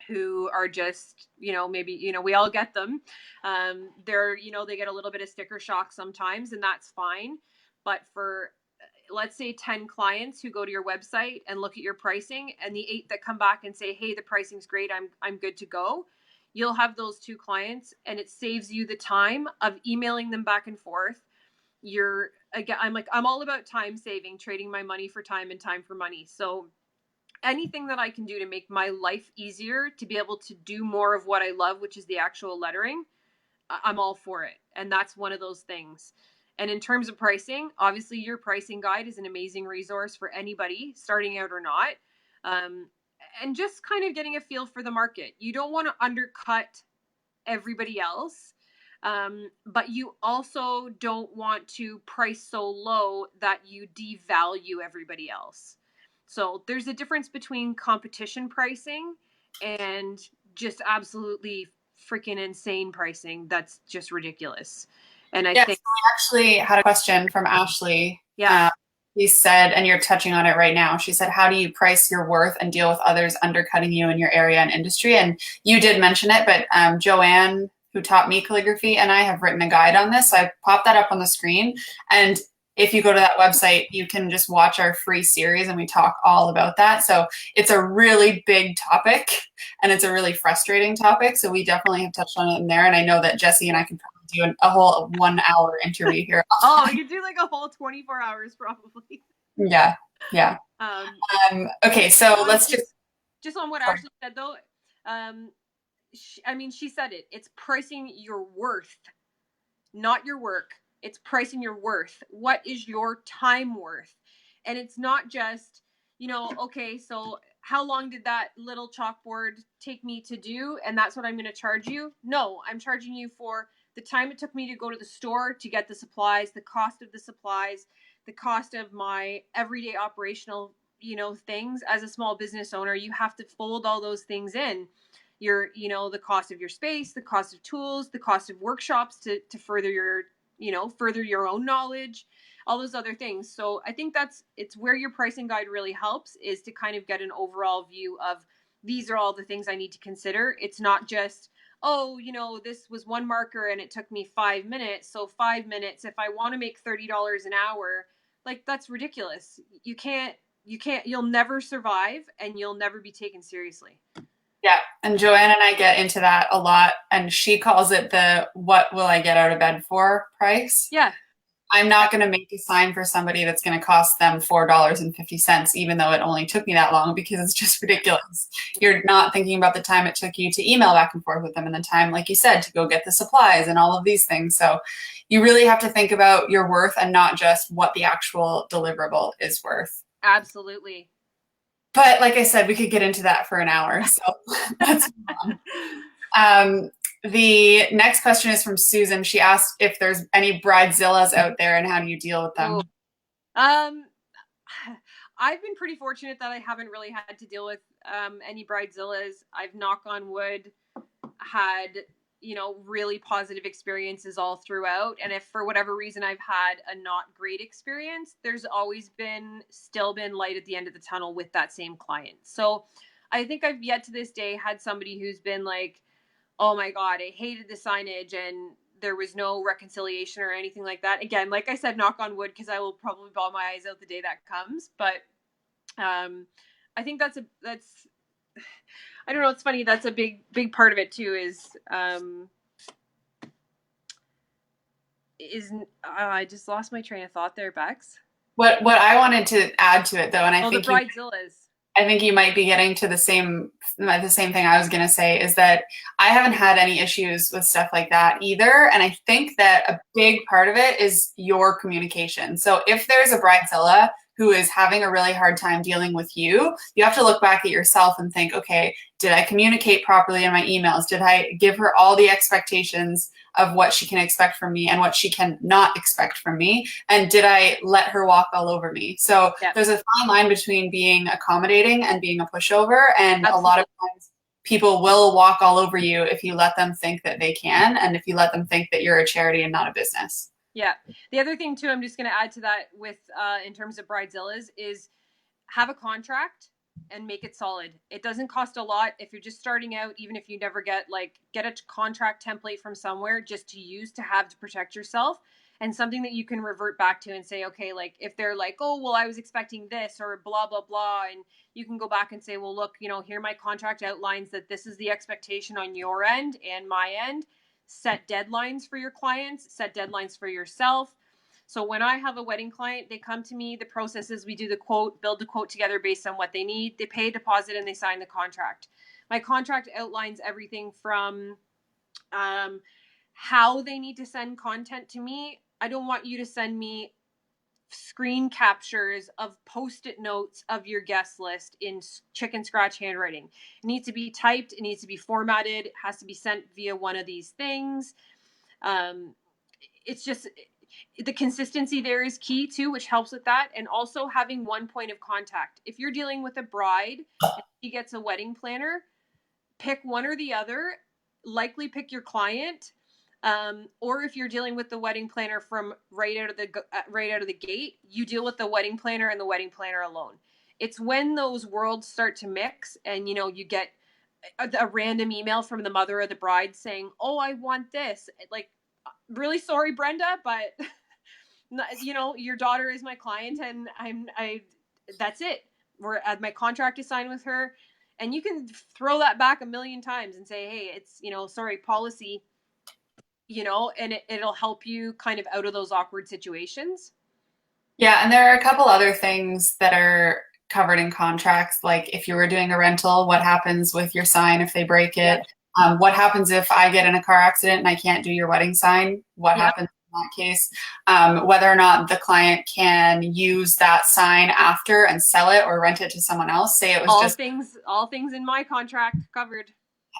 who are just, maybe, we all get them. They get a little bit of sticker shock sometimes, and that's fine. But for, let's say, 10 clients who go to your website and look at your pricing, and the 8 that come back and say, hey, the pricing's great, I'm good to go, you'll have those 2 clients, and it saves you the time of emailing them back and forth. I'm all about time saving, trading my money for time and time for money. So anything that I can do to make my life easier, to be able to do more of what I love, which is the actual lettering, I'm all for it. And that's one of those things. And in terms of pricing, obviously your pricing guide is an amazing resource for anybody starting out or not. And just kind of getting a feel for the market. You don't want to undercut everybody else, but you also don't want to price so low that you devalue everybody else. So there's a difference between competition pricing and just absolutely freaking insane pricing that's just ridiculous. And I think, So we actually had a question from Ashley. yeah. She said, and you're touching on it right now, she said, how do you price your worth and deal with others undercutting you in your area and industry? And you did mention it, but Joanne, who taught me calligraphy, and I have written a guide on this. So I popped that up on the screen. And if you go to that website, you can just watch our free series, and we talk all about that. So it's a really big topic, and it's a really frustrating topic. So we definitely have touched on it in there. And I know that Jesi and I can probably do a whole 1 hour interview here. Oh, you could do like a whole 24 hours probably. Yeah. Okay, so let's just on what Ashley said though. She said it. It's pricing your worth, not your work. It's pricing your worth. What is your time worth? And it's not just, okay, so how long did that little chalkboard take me to do? And that's what I'm going to charge you. No, I'm charging you for the time it took me to go to the store to get the supplies, the cost of the supplies, the cost of my everyday operational, things. As a small business owner, you have to fold all those things in. The cost of your space, the cost of tools, the cost of workshops to further your own knowledge, all those other things. So I think it's where your pricing guide really helps, is to kind of get an overall view of, these are all the things I need to consider. It's not just, oh, this was one marker and it took me 5 minutes. So 5 minutes, if I want to make $30 an hour, like, that's ridiculous. You'll never survive, and you'll never be taken seriously. Yeah, and Joanne and I get into that a lot, and she calls it the "what will I get out of bed for" price. Yeah. I'm not going to make a sign for somebody that's going to cost them $4.50, even though it only took me that long, because it's just ridiculous. You're not thinking about the time it took you to email back and forth with them, and the time, like you said, to go get the supplies and all of these things. So you really have to think about your worth, and not just what the actual deliverable is worth. Absolutely. But like I said, we could get into that for an hour, so let's move on. The next question is from Susan. She asked if there's any bridezillas out there, and how do you deal with them? I've been pretty fortunate that I haven't really had to deal with any bridezillas. I've, knock on wood, had really positive experiences all throughout. And if for whatever reason I've had a not great experience, there's always still been light at the end of the tunnel with that same client. So I think I've yet to this day had somebody who's been like, oh my God, I hated the signage, and there was no reconciliation or anything like that. Again, like I said, knock on wood, because I will probably bawl my eyes out the day that comes. But I think that's I don't know. It's funny. That's a big part of it too. I just lost my train of thought there, Bex. What I wanted to add to it, though, and I think the bridezillas. I think you might be getting to the same thing I was going to say is that I haven't had any issues with stuff like that either. And I think that a big part of it is your communication. So if there's a bridezilla who is having a really hard time dealing with you, you have to look back at yourself and think, okay, did I communicate properly in my emails? Did I give her all the expectations of what she can expect from me and what she can not expect from me? And did I let her walk all over me? So Yeah, there's a fine line between being accommodating and being a pushover. And a absolutely. lot of times people will walk all over you if you let them think that they can, and if you let them think that you're a charity and not a business. Yeah. The other thing too, I'm just going to add to that with in terms of bridezillas is have a contract and make it solid. It doesn't cost a lot if you're just starting out, even if you never get a contract template from somewhere just to use to have to protect yourself, and something that you can revert back to and say, okay, like if they're like, oh, well, I was expecting this or blah, blah, blah. And you can go back and say, well, look, here my contract outlines that this is the expectation on your end and my end. Set deadlines for your clients, set deadlines for yourself. So when I have a wedding client, they come to me. The process is we do the quote, build the quote together based on what they need. They pay a deposit and they sign the contract. My contract outlines everything from how they need to send content to me. I don't want you to send me screen captures of post-it notes of your guest list in chicken scratch handwriting. It needs to be typed. It needs to be formatted. It has to be sent via one of these things. It's just the consistency there is key too, which helps with that. And also having one point of contact. If you're dealing with a bride and she gets a wedding planner, pick one or the other. Likely pick your client. Or if you're dealing with the wedding planner from right out of the gate, you deal with the wedding planner and the wedding planner alone. It's when those worlds start to mix and you get a random email from the mother of the bride saying, oh, I want this. Like, really sorry, Brenda, but your daughter is my client and that's it. My contract is signed with her, and you can throw that back a million times and say, hey, it's, sorry, policy, and it'll help you kind of out of those awkward situations. Yeah, and there are a couple other things that are covered in contracts, like if you were doing a rental, what happens with your sign if they break Yep. it? What happens if I get in a car accident and I can't do your wedding sign? What Yep. happens in that case? Whether or not the client can use that sign after and sell it or rent it to someone else. Say it was all just things all things in my contract covered.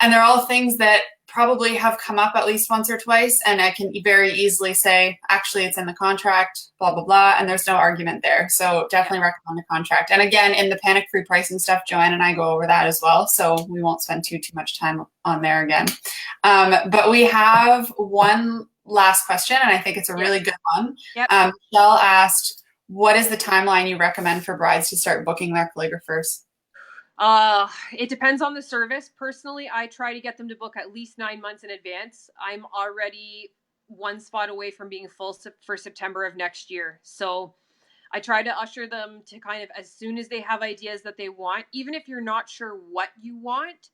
and they're all things that probably have come up at least once or twice, and I can very easily say, actually, it's in the contract, blah, blah, blah, and there's no argument there. So definitely recommend the contract. And again, in the panic-free pricing stuff, Joanne and I go over that as well, so we won't spend too much time on there again. But we have one last question, and I think it's a really good one. Yep. Michelle asked, what is the timeline you recommend for brides to start booking their calligraphers? It depends on the service. Personally, I try to get them to book at least 9 months in advance. I'm already one spot away from being full for September of next year. So I try to usher them to kind of as soon as they have ideas that they want, even if you're not sure what you want,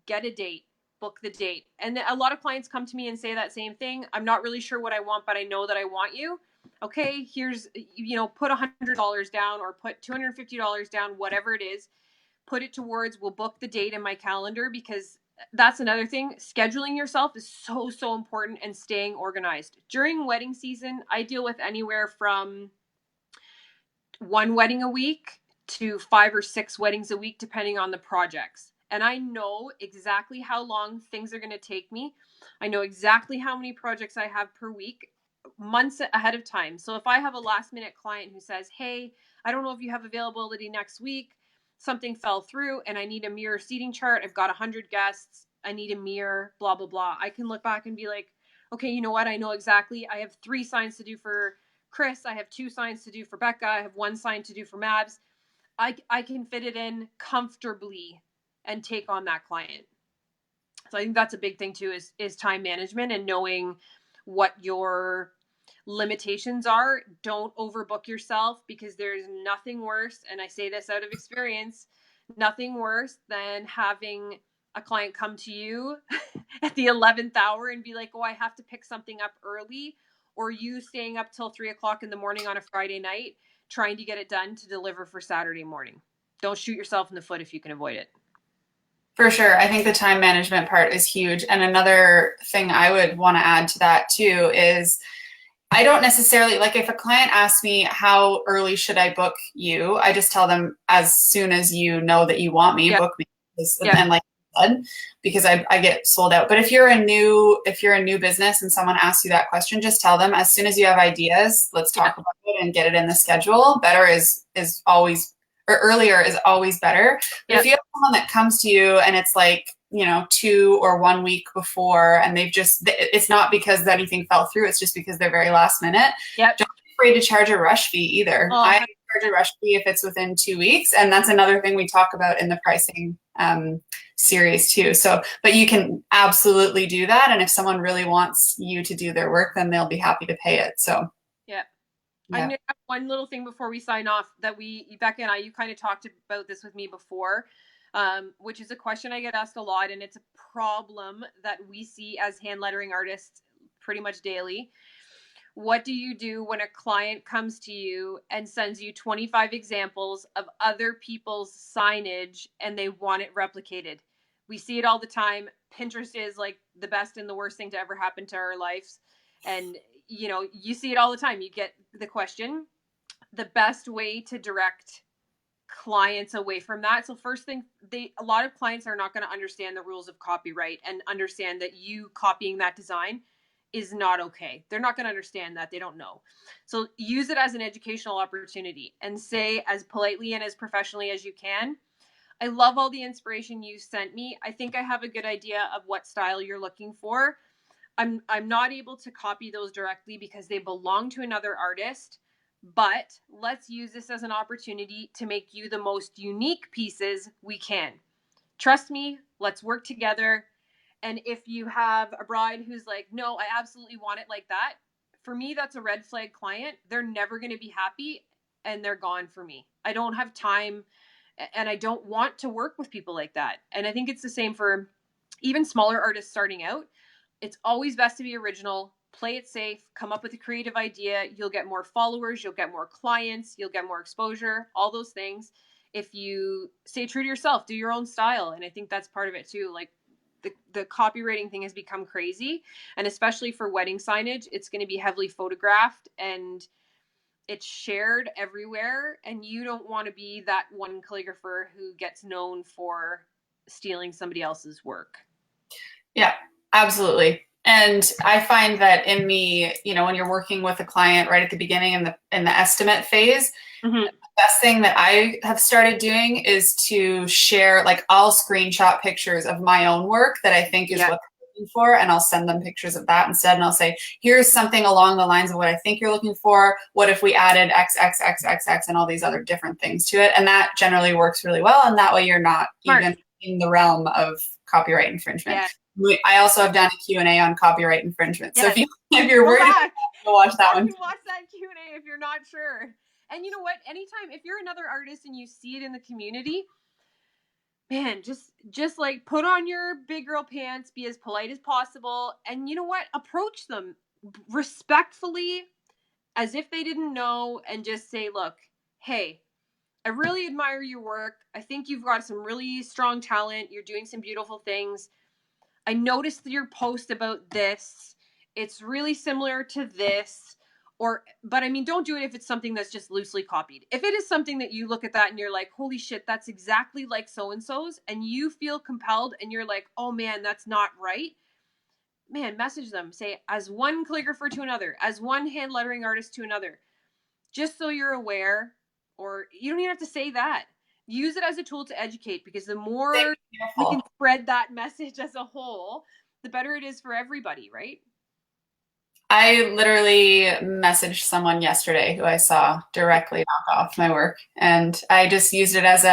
get a date, book the date. And a lot of clients come to me and say that same thing. I'm not really sure what I want, but I know that I want you. Okay, here's, put $100 down or put $250 down, whatever it is. Put it towards, we'll book the date in my calendar, because that's another thing. Scheduling yourself is so important, and staying organized. During wedding season, I deal with anywhere from one wedding a week to 5 or 6 weddings a week, depending on the projects. And I know exactly how long things are going to take me. I know exactly how many projects I have per week, months ahead of time. So if I have a last minute client who says, hey, I don't know if you have availability next week, something fell through and I need a mirror seating chart. I've got 100 guests. I need a mirror, blah, blah, blah. I can look back and be like, okay, you know what? I know exactly. I have 3 signs to do for Chris. I have 2 signs to do for Becca. I have 1 sign to do for Mabs. I can fit it in comfortably and take on that client. So I think that's a big thing too, is time management and knowing what your limitations are. Don't overbook yourself, because there's nothing worse, and I say this out of experience, nothing worse than having a client come to you at the 11th hour and be like, oh, I have to pick something up early, or you staying up till 3 o'clock in the morning on a Friday night trying to get it done to deliver for Saturday morning. Don't shoot yourself in the foot if you can avoid it. For sure. I think the time management part is huge. And another thing I would want to add to that too is I don't necessarily like if a client asks me how early should I book you, I just tell them as soon as you know that you want me, Yeah. book me. Yeah. And like I said, because I get sold out. But if you're a new business and someone asks you that question, just tell them as soon as you have ideas, let's talk about it and get it in the schedule. Better is always, or earlier is always better. But if you have someone that comes to you and it's like, 2 or 1 week before, and it's not because anything fell through, it's just because they're very last minute. Yep. Don't be afraid to charge a rush fee either. Oh, I charge a rush fee if it's within 2 weeks. And that's another thing we talk about in the pricing series too. So, but you can absolutely do that. And if someone really wants you to do their work, then they'll be happy to pay it. So, yeah. yeah. I have one little thing before we sign off that Becca and I, you kind of talked about this with me before, which is a question I get asked a lot, and it's a problem that we see as hand lettering artists pretty much daily. What do you do when a client comes to you and sends you 25 examples of other people's signage and they want it replicated? We see it all the time. Pinterest is like the best and the worst thing to ever happen to our lives. And, you see it all the time. You get the question. The best way to direct clients away from that. So first thing, a lot of clients are not going to understand the rules of copyright and understand that you copying that design is not okay. They're not going to understand that. They don't know. So use it as an educational opportunity and say as politely and as professionally as you can, I love all the inspiration you sent me. I think I have a good idea of what style you're looking for. I'm not able to copy those directly because they belong to another artist, but let's use this as an opportunity to make you the most unique pieces we can. Trust me, let's work together. And if you have a bride who's like, no, I absolutely want it like that, for me, that's a red flag client. They're never going to be happy and they're gone for me. I don't have time and I don't want to work with people like that. And I think it's the same for even smaller artists starting out. It's always best to be original, play it safe, come up with a creative idea. You'll get more followers, you'll get more clients, you'll get more exposure, all those things. If you stay true to yourself, do your own style. And I think that's part of it too. Like the copywriting thing has become crazy. And especially for wedding signage, it's going to be heavily photographed and it's shared everywhere. And you don't want to be that one calligrapher who gets known for stealing somebody else's work. Yeah, absolutely. And I find that when you're working with a client right at the beginning in the estimate phase, the best thing that I have started doing is to share, like I'll screenshot pictures of my own work that I think is what they're looking for, and I'll send them pictures of that instead. And I'll say, here's something along the lines of what I think you're looking for. What if we added X, X, X, X, X, and all these other different things to it? And that generally works really well. And that way you're not even in the realm of copyright infringement. Yeah. I also have done a Q&A on copyright infringement. So if you're worried, go watch that one. Watch that Q&A if you're not sure. And you know what? Anytime, if you're another artist and you see it in the community, man, just like put on your big girl pants, be as polite as possible. And you know what? Approach them respectfully as if they didn't know and just say, look, hey, I really admire your work. I think you've got some really strong talent. You're doing some beautiful things. I noticed your post about this. It's really similar to this. But I mean, don't do it if it's something that's just loosely copied. If it is something that you look at that and you're like, holy shit, that's exactly like so-and-so's, and you feel compelled and you're like, oh man, that's not right. Man, message them. Say, as one calligrapher to another, as one hand lettering artist to another, just so you're aware, or you don't even have to say that. Use it as a tool to educate, because the more we can spread that message as a whole, the better it is for everybody, right? I literally messaged someone yesterday who I saw directly knock off my work, and I just used it as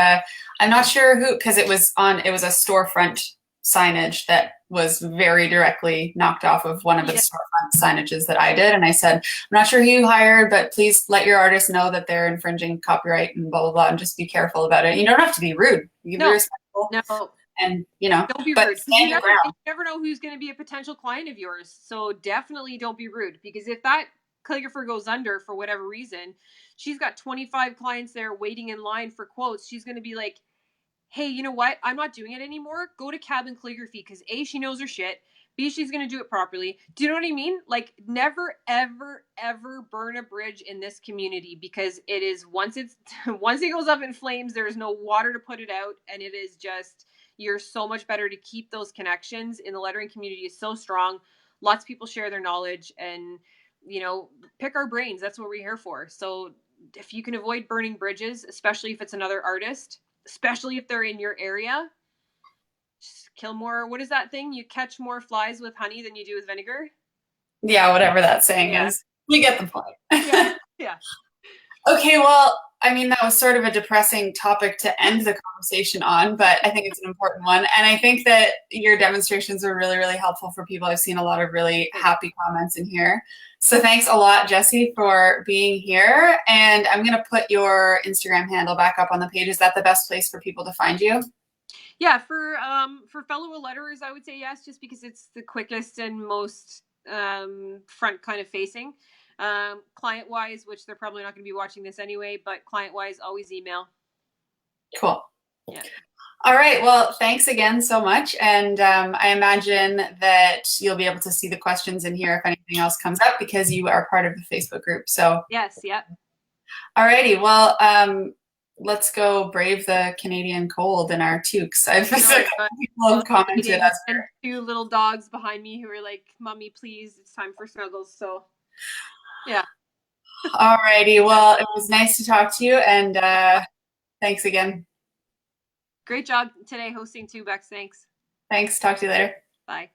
I'm not sure who, because it was a storefront signage that was very directly knocked off of one of the storefront signages that I did. And I said, I'm not sure who you hired, but please let your artists know that they're infringing copyright and blah, blah, blah, and just be careful about it. You don't have to be rude. You can be respectful. No. And, don't be rude. You never know who's going to be a potential client of yours. So definitely don't be rude, because if that calligrapher goes under for whatever reason, she's got 25 clients there waiting in line for quotes. She's going to be like, hey, you know what? I'm not doing it anymore. Go to Cabin Calligraphy because A, she knows her shit. B, she's going to do it properly. Do you know what I mean? Like, never, ever, ever burn a bridge in this community, because it is, once it goes up in flames, there is no water to put it out. And it is just, you're so much better to keep those connections in the lettering community. Is so strong. Lots of people share their knowledge and, you know, pick our brains. That's what we're here for. So if you can avoid burning bridges, especially if it's another artist, especially if they're in your area, just kill more. What is that thing? You catch more flies with honey than you do with vinegar. Yeah, whatever that saying is. You get the point. Yeah. Yeah. Okay, well, I mean, that was sort of a depressing topic to end the conversation on, but I think it's an important one. And I think that your demonstrations are really, really helpful for people. I've seen a lot of really happy comments in here. So thanks a lot, Jesi, for being here. And I'm going to put your Instagram handle back up on the page. Is that the best place for people to find you? Yeah, for fellow letterers, I would say yes, just because it's the quickest and most front kind of facing. Client wise, which they're probably not going to be watching this anyway, but client wise, always email. Cool. Yeah. All right. Well, thanks again so much. And I imagine that you'll be able to see the questions in here if anything else comes up, because you are part of the Facebook group. So yes. Yep. All righty. Well, let's go brave the Canadian cold in our toques. I've people have commented. And 2 little dogs behind me who are like, "Mommy, please, it's time for snuggles." So, yeah. All righty. Well, it was nice to talk to you, and thanks again. Great job today hosting too, Bex. Thanks. Thanks. Talk to you later. Bye.